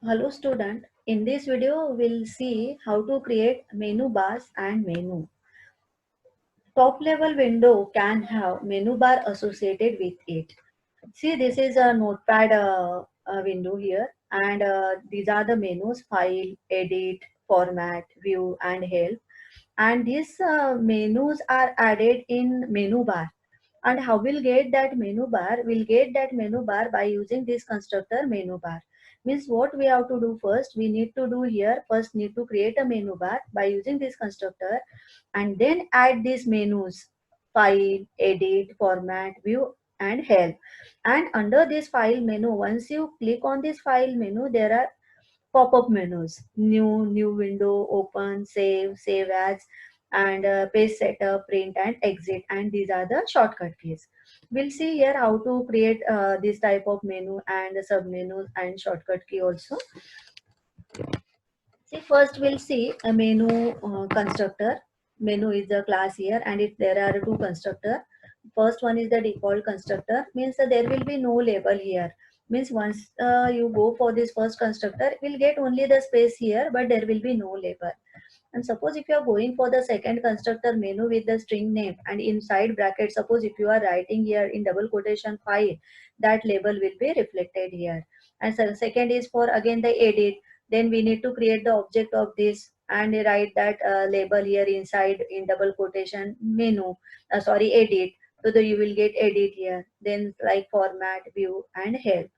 Hello student, in this video we'll see how to create menu bars and menu. Top level window can have menu bar associated with it. See, this is a notepad window here, and these are the menus: file, edit, format, view and help. And these menus are added in menu bar. And how we'll get that menu bar? We'll get that menu bar by using this constructor menu bar. Means what we have to do first, we need to do here, first need to create a menu bar by using this constructor, and then add these menus: file, edit, format, view and help. And under this file menu, once you click on this file menu, there are pop-up menus: new window, open, save as, and page setup, print and exit. And these are the shortcut keys. We'll see here how to create this type of menu and sub menus and shortcut key also. See, first we'll see a menu constructor. Menu is the class here, and there are two constructor. First one is the default constructor, means that there will be no label here. Means once you go for this first constructor, we'll get only the space here, but there will be no label. And suppose if you are going for the second constructor menu with the string name and inside bracket, suppose if you are writing here in double quotation file, that label will be reflected here. And so second is for again the edit. Then we need to create the object of this and write that label here inside in double quotation menu. Sorry, edit. So that you will get edit here. Then like format, view and help.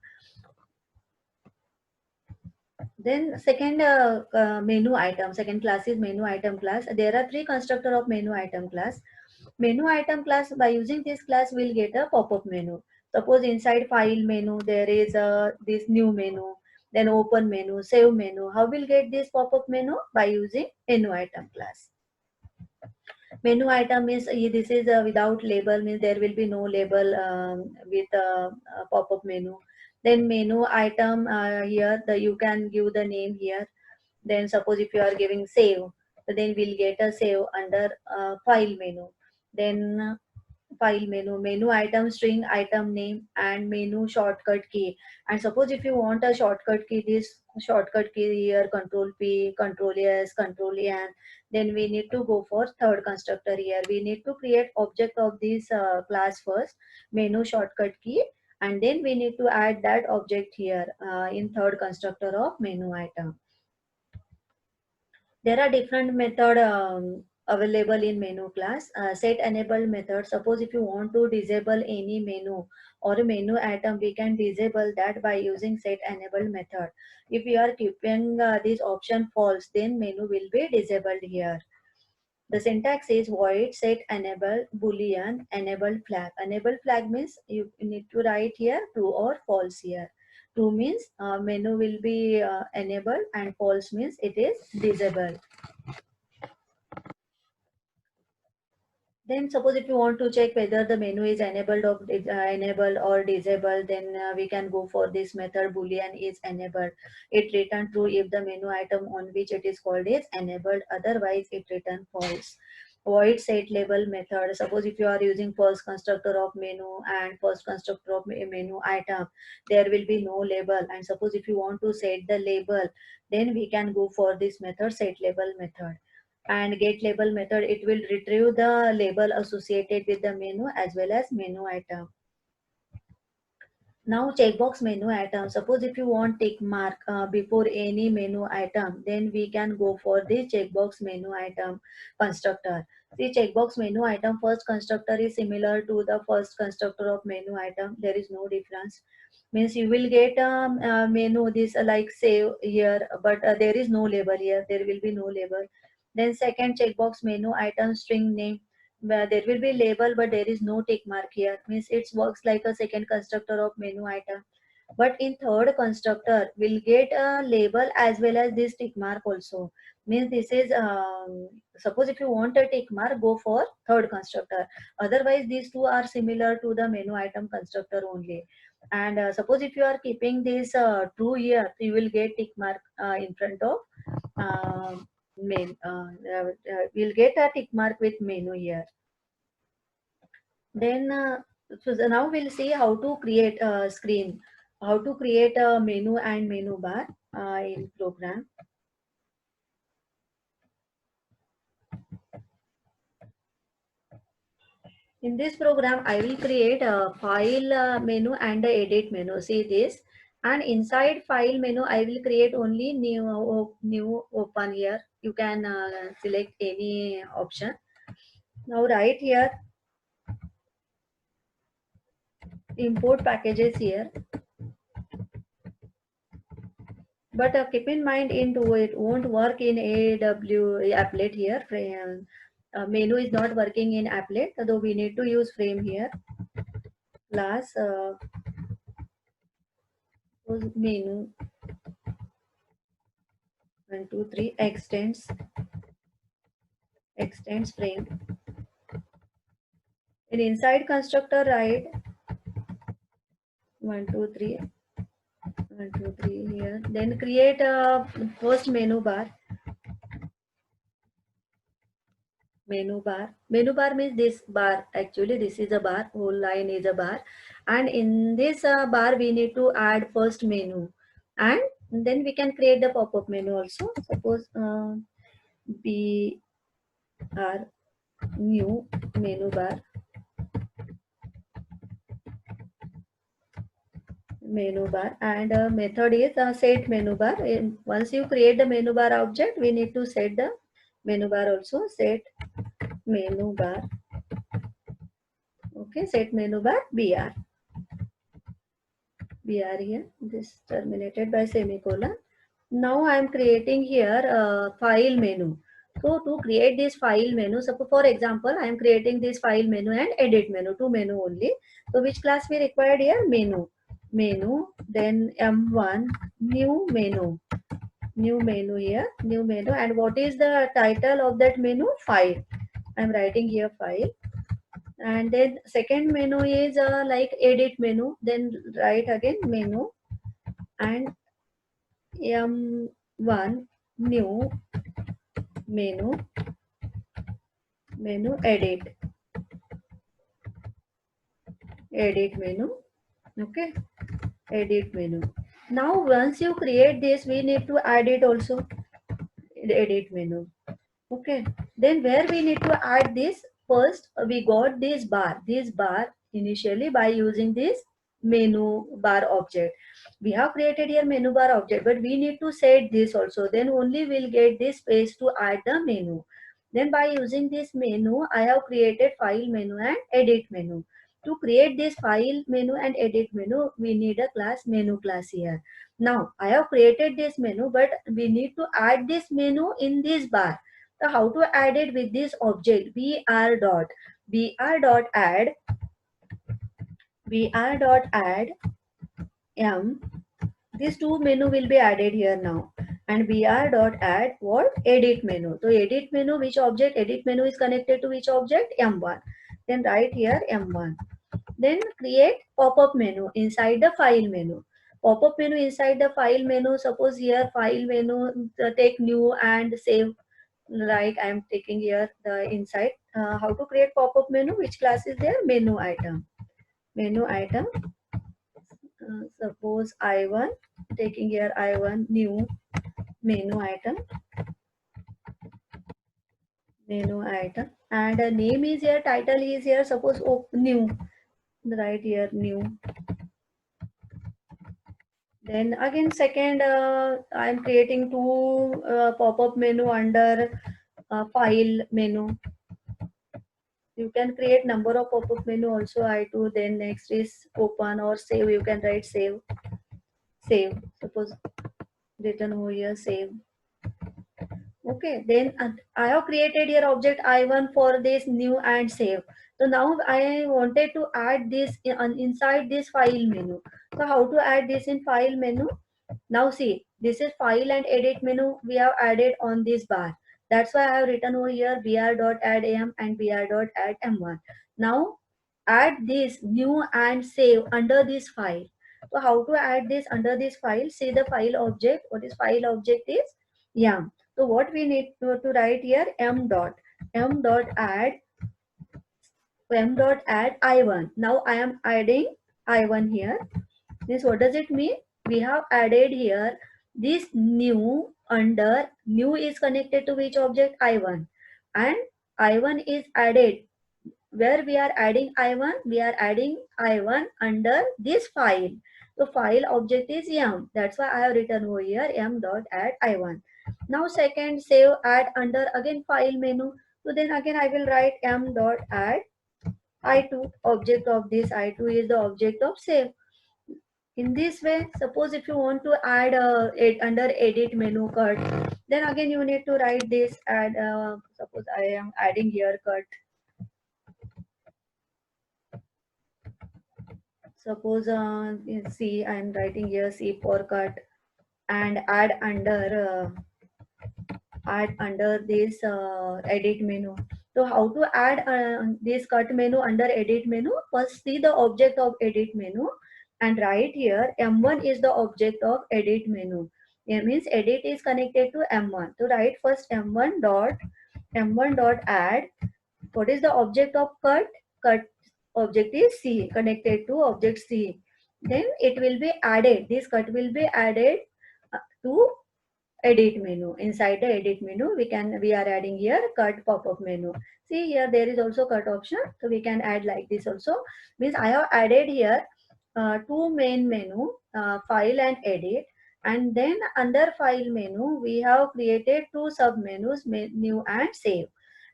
Then second menu item, second class is menu item class. There are three constructor of menu item class. Menu item class, by using this class we'll get a pop-up menu. Suppose inside file menu there is this new menu, then open menu, save menu. How we'll get this pop-up menu? By using menu item class. Menu item is this is without label, means there will be no label with pop-up menu. Then menu item here the you can give the name here. Then suppose if you are giving save, so then we'll get a save under file menu. Then file menu, menu item string, item name and menu shortcut key. And suppose if you want a shortcut key, this shortcut key here, control P, control S, control N. Then we need to go for third constructor here. We need to create object of this class first, menu shortcut key, and then we need to add that object here in third constructor of menu item. There are different method available in menu class. Set enable method. Suppose if you want to disable any menu or a menu item, we can disable that by using set enable method. If you are keeping this option false, then menu will be disabled here. The syntax is void set enable boolean enable flag. Enable flag means you need to write here true or false here. True means menu will be enabled, and false means it is disabled. Then suppose if you want to check whether the menu is enabled or disabled, then we can go for this method boolean is enabled. It return true if the menu item on which it is called is enabled, otherwise it return false. Void set label method. Suppose if you are using first constructor of menu and first constructor of menu item, there will be no label. And suppose if you want to set the label, then we can go for this method set label method. And get label method, it will retrieve the label associated with the menu as well as menu item. Now checkbox menu item. Suppose if you want tick mark before any menu item, then we can go for the checkbox menu item constructor. The checkbox menu item first constructor is similar to the first constructor of menu item. There is no difference. Means you will get menu this like save here, but there is no label here. There will be no label. Then second checkbox menu item string name, where there will be label but there is no tick mark here, means it works like a second constructor of menu item. But in third constructor we'll get a label as well as this tick mark also. Means this is suppose if you want a tick mark, go for third constructor. Otherwise these two are similar to the menu item constructor only. And suppose if you are keeping this true here, you will get tick mark in front of uh, we'll get a tick mark with menu here. Then now we'll see how to create a screen, how to create a menu and menu bar. I'll program. In this program, I will create a file menu and a edit menu. See this, and inside file menu, I will create only new open here. You can select any option. Now right here, import packages here. But keep in mind, into it won't work in AW applet here. Frame, menu is not working in applet, though we need to use frame here. Class menu 1 2 3 extends frame. In inside constructor, write 1 2 3 1 2 3 here. Then create a first menu bar. Menu bar means this bar. Actually, this is a bar. Whole line is a bar, and in this bar we need to add first menu, and then we can create the pop-up menu also. Suppose B R new menu bar, and method is set menu bar. Once you create the menu bar object, we need to set the menu bar also. Set menu bar. Okay, set menu bar br here. This terminated by semicolon. Now I am creating here file menu. So to create this file menu, suppose for example, I am creating this file menu and edit menu, two menu only. So which class we required here? Menu, then M1, new menu here, new menu. And what is the title of that menu? File. I am writing here file. And then second menu is like edit menu. Then write again menu and M1 new menu edit menu. Okay, edit menu. Now once you create this, we need to add it also, edit menu. Okay, then where we need to add this? First we got this bar initially by using this menu bar object. We have created here menu bar object, but we need to set this also, then only we'll get this space to add the menu. Then by using this menu, I have created file menu and edit menu. To create this file menu and edit menu, we need a menu class here. Now I have created this menu, but we need to add this menu in this bar. So how to add it? With this object br dot add m. These two menu will be added here now, and br.add what? Edit menu. So edit menu, which object? Edit menu is connected to which object? M1. Then write here M1. Then create pop-up menu inside the file menu. Pop-up menu inside the file menu. Suppose here file menu, take new and save. Like I am taking here the inside. How to create pop-up menu? Which class is there? Menu item. Suppose I1, taking here I1 new menu item, and a name is here, title is here. Suppose new, right here new. Then again second, I am creating two pop-up menu under file menu. You can create number of pop-up menu also, I2. Then next is open or save. You can write save. Suppose written over here save. Okay, then I have created here object I1 for this new and save. So now I wanted to add this inside this file menu. So how to add this in file menu? Now see, this is file and edit menu we have added on this bar. That's why I have written over here br.add.am and br.add.m1. Now add this new and save under this file. So how to add this under this file? See the file object. What is file object is? Yum. So what we need to write here? m.add I1. Now I am adding I1 here. This, what does it mean? We have added here This new under new is connected to which object? I1, and I1 is added. Where we are adding I1? We are adding I1 under this file. So file object is m. That's why I have written over here m dot add I1. Now second, save add under again file menu. So then again I will write m dot add I2. Object of this I2 is the object of save. In this way, suppose if you want to add it under edit menu cut, then again you need to write this add. Suppose I am adding here cut. Suppose C, I am writing here C for cut, and add under this edit menu. So how to add this cut menu under edit menu? First see the object of edit menu and write here M1 is the object of edit menu. It means edit is connected to M1. So write first M1 dot add. What is the object of cut? Cut object is C, connected to object C. Then it will be added. This cut will be added to edit menu. Inside the edit menu we are adding here cut pop-up menu. See here there is also cut option, so we can add like this also. Means I have added here two main menu, file and edit, and then under file menu we have created two sub menus, new and save,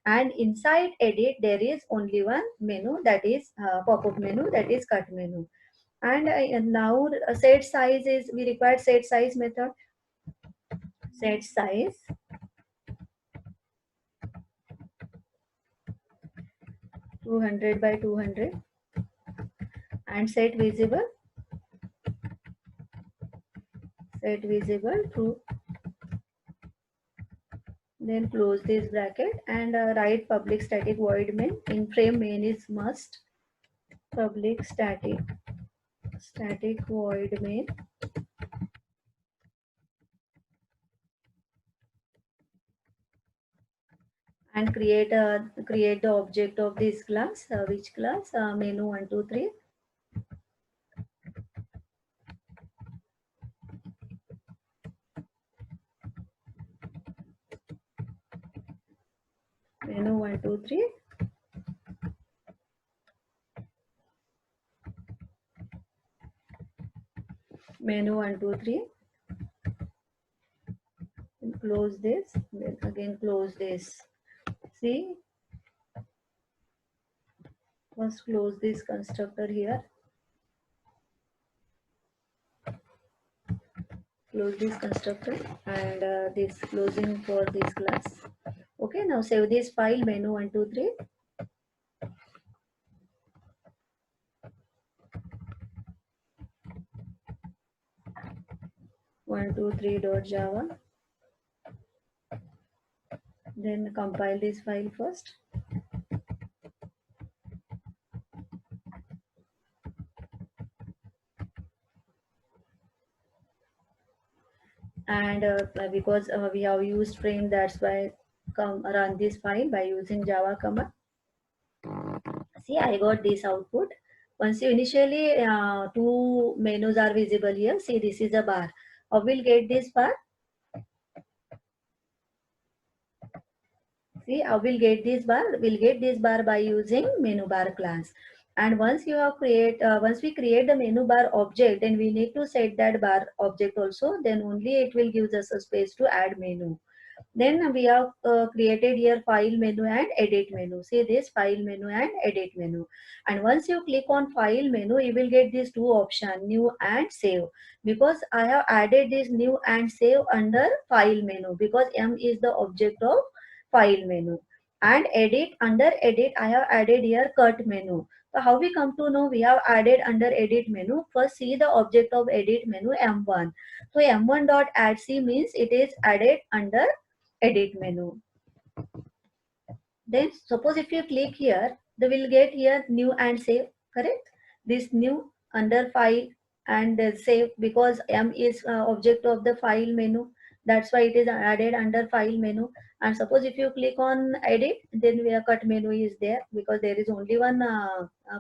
and inside edit there is only one menu, that is pop-up menu, that is cut menu. And now set size is, we require set size method. Set size 200 by 200, and set visible true. Then close this bracket and write public static void main. In frame main is must. Public static void main, and create the object of this class. Which class? Menu 1 2 3. Menu 1 2 3. Menu 1 2 3. And close this. Then again close this. See, first close this constructor here. Close this constructor and this closing for this class. Okay, now save this file menu 1 2 3. 123.java. Then compile this file first. And because we have used frame, that's why run this file by using Java command. See, I got this output. Once you initially two menus are visible here. See, this is a bar. How will get this bar? See, I will get this bar. We'll get this bar by using menu bar class. And once you have once we create the menu bar object, then we need to set that bar object also. Then only it will give us a space to add menu. Then we have created here file menu and edit menu. See this file menu and edit menu. And once you click on file menu, you will get these two options, new and save. Because I have added this new and save under file menu, because M is the object of file menu. And edit, under edit I have added here cut menu. So how we come to know we have added under edit menu? First see the object of edit menu M1. So M1 dot add C means it is added under edit menu. Then suppose if you click here, they will get here new and save, correct? This new under file and save, because M is object of the file menu. That's why it is added under file menu. And suppose if you click on edit, then where cut menu is there, because there is only one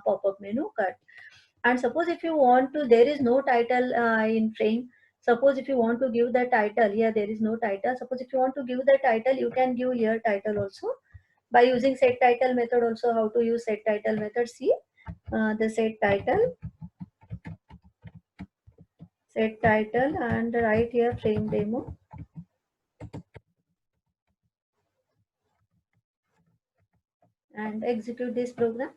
pop-up menu cut. And suppose if you want to, there is no title in frame. Suppose if you want to give the title, here there is no title. Suppose if you want to give the title, you can give here title also by using set title method. Also, how to use set title method? See, the set title, and write here frame demo, and execute this program.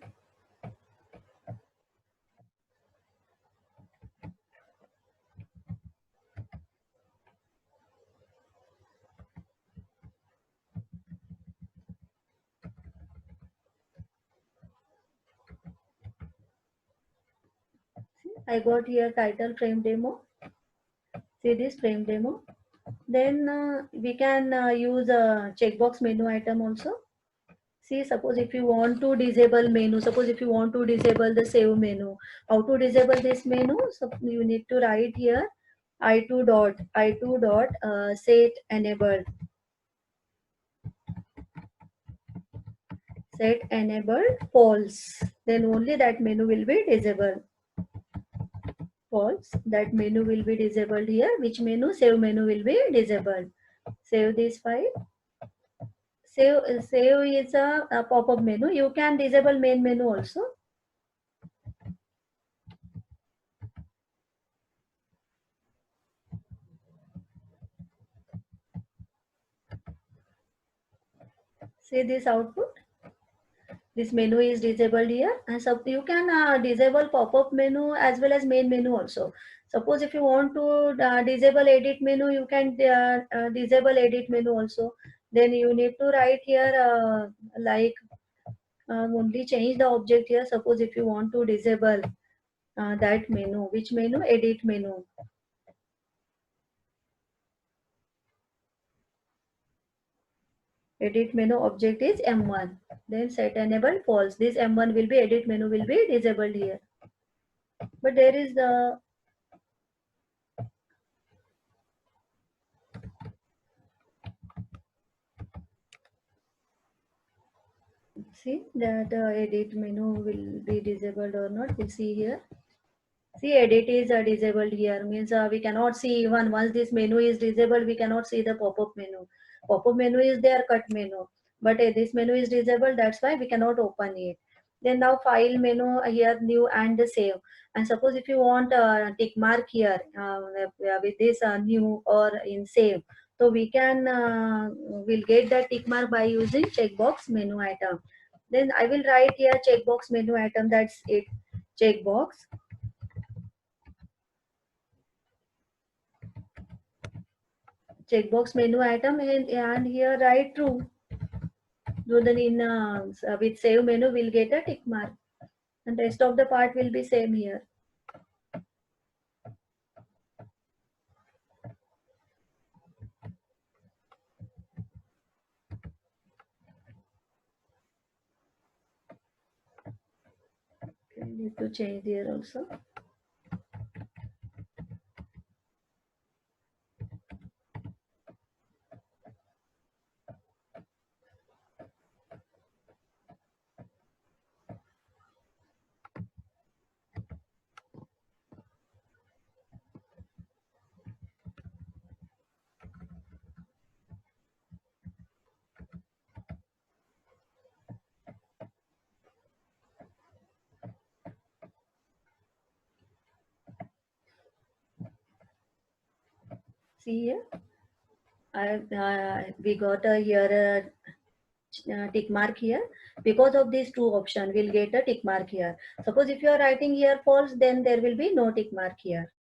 I got here title frame demo. See this frame demo. Then we can use a checkbox menu item also. See, suppose if you want to disable menu, suppose if you want to disable the save menu, how to disable this menu? So you need to write here I2 dot set enabled false. Then only that menu will be disabled. False. That menu will be disabled here. Which menu? Save menu will be disabled. Save this file. Save is a pop-up menu. You can disable main menu also. See this output. This menu is disabled here, and so you can disable pop-up menu as well as main menu also. Suppose if you want to disable edit menu, you can disable edit menu also. Then you need to write here like only change the object here. Suppose if you want to disable that menu, which menu? Edit menu. Edit menu object is M1. Then set enable false. This M1 will be edit menu will be disabled here. But there is the see that edit menu will be disabled or not. We'll see here. See, edit is disabled here. Means we cannot see even once this menu is disabled, we cannot see the pop-up menu. Pop-up menu is there, cut menu. But this menu is disabled, that's why we cannot open it. Then now file menu here, new and the save. And suppose if you want tick mark here with this new or in save. So we can will get the tick mark by using checkbox menu item. Then I will write here checkbox menu item. That's it. Checkbox menu item, and here write true. So then in with save menu we'll get a tick mark, and rest of the part will be same here. Okay, need to change here also. See here, we got a here tick mark here. Because of these two option, we'll get a tick mark here. Suppose if you are writing here false, then there will be no tick mark here.